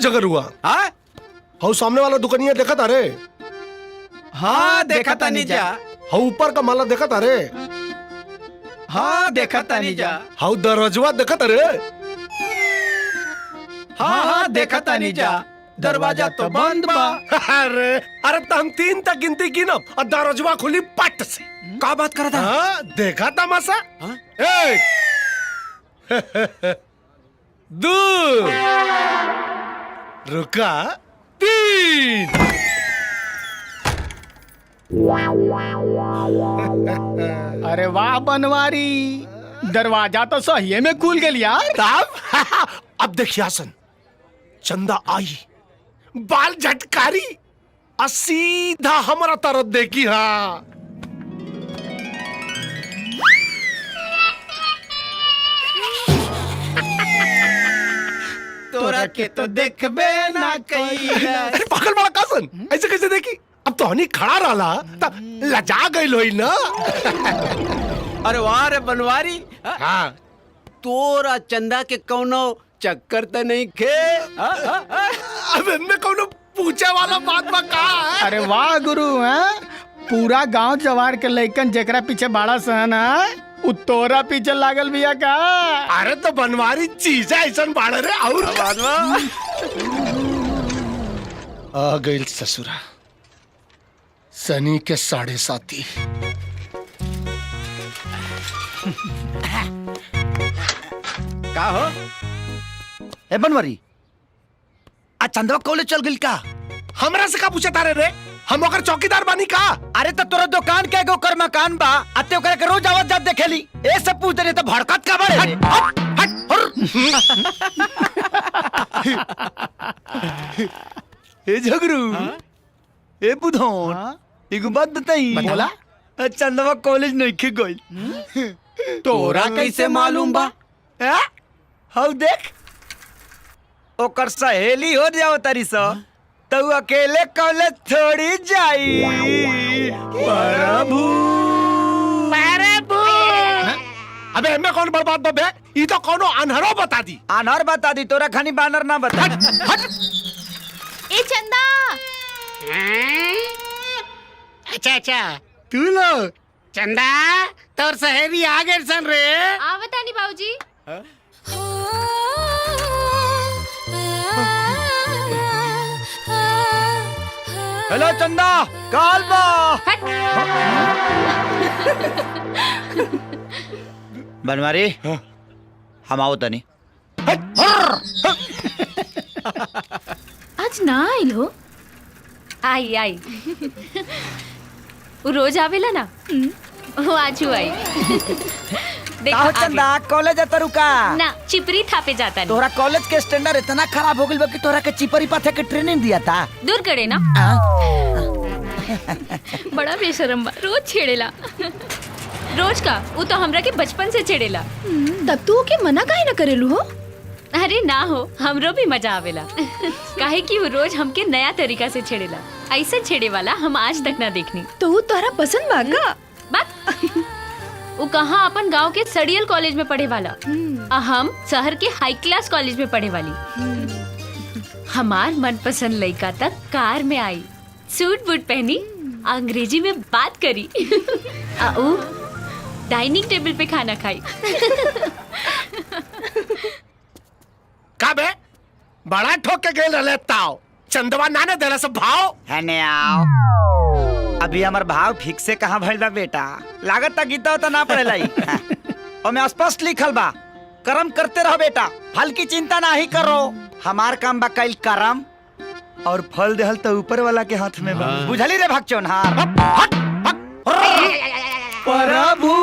जगर हुआ हाउ सामने वाला दुकानिया देखा था रे? हाँ देखा था नीजा। हाउ ऊपर का माला देखा था रे? हाँ देखा था नीजा। हाउ दरवाजा देखा था रे? हाँ देखा था नीजा। दरवाजा तो बंद बा। अरे अरे तो हम 3 तक गिनती की ना और दरवाजा खुली पट से। का बात कर रहा था? देखा तमाशा? 1 2 रुका 3। अरे वाह बनवारी, दरवाजा तो सही में खुल गया यार। तब अब देखिए हसन, चंदा आई, बाल झटकारी और सीधा हमारा तरफ देखी। हाँ तोरा के तो देखबे ना कई। अरे पागल बड़ा कासन, ऐसे कैसे देखी? अब तो हनी खड़ा रहा तब लजा गई लोई ना। अरे वाह रे बनवारी, हाँ तोरा चंदा के कौनो चक्कर तो नहीं खे? अब इनमें कौनो पूछे वाला बात बा का है? अरे वाह गुरु, हैं पूरा गांव जवार के लइकन जेकरा पीछे बाड़ा सहन है उ तोरा पीछे लागल बिया का। अरे तो बनवारी चीज ऐसा बाड़े रे। और आ गई ससुरा सनी के 7.5। का हो? ए बनवारी, आ चंदवा कॉलेज चल गई का? हमरा से का पूछे तारे रे? हम ओकर चौकीदार बानी का? अरे तो तोरा दुकान के एगो कर मकान बा, अते ओकरा के रोज आवत जात देखेली। ए सब पूछ दे तो भड़कत का बड़े रे? ए झगरू, ए बुधौन, एगो बात बताई। बोला। चंदवा कॉलेज नहीं के गई। तोरा कैसे मालूम बा? हाउ देख, ओकर सहेली हो जाओ तारी सा तो अकेले कॉलेज थोड़ी जाई। प्रभु अबे हमें कौन बर्बाद बे? ई तो कौनो अनहरो बता दी। अनहर बता दी, तोरा खानी बानर ना बता। ए चंदा, अच्छा तू लोग चंदा तोर सहेली आ गए सन रे। आवता नहीं बाबूजी। हेलो चंदा, काल बा। बनवारी, हम आओ तनी। आज ना आइल हो? आई वो रोज आवेला ना, वो आज आई। देखो चंदा, कॉलेज आता रुका ना, चिपरी थापे जाता नहीं। तोरा कॉलेज के स्टैंडर्ड इतना खराब हो गइल बा कि तोरा के चिपरी पाथे के ट्रेनिंग दिया था। दूर करे ना। बड़ा बेशरम बा, रोज छेड़ेला। रोज का वो तो हमरा के बचपन से छेड़ेला। तब तू के मना काहे न करेलू हो? अरे ना हो, हमरो भी मजा आवेला। काहे कि वो रोज हमके नया तरीका से छेड़ेला। ऐसा छेड़े वाला हम आज तक ना देखनी। तो वो तोरा पसंद बा का? बात वो कहाँ अपन गांव के सड़ियल कॉलेज में पढ़े वाला, हम शहर के हाई क्लास कॉलेज में पढ़े वाली। हमार मनपसंद लड़का तक कार में आई, सूट बूट पहनी, अंग्रेजी में बात करी। डाइनिंग टेबल पे खाना खाई। का बे बड़ा ठोक के गेल रहले ताओ, चंदवा नाने देला सब भाव है ने आओ। अभी हमार भाव ठीक से कहाँ भइल बा बेटा, लागत ता गीता तो ना पड़ेला ही। और मैं स्पष्ट लिखल बा, कर्म करते रहो बेटा, फल की चिंता ना ही करो। हमार काम बा कईल कर्म, और फल देहल तो ऊपर वाला के हाथ में बा। बुझली रे भगचोन? हार प्रभु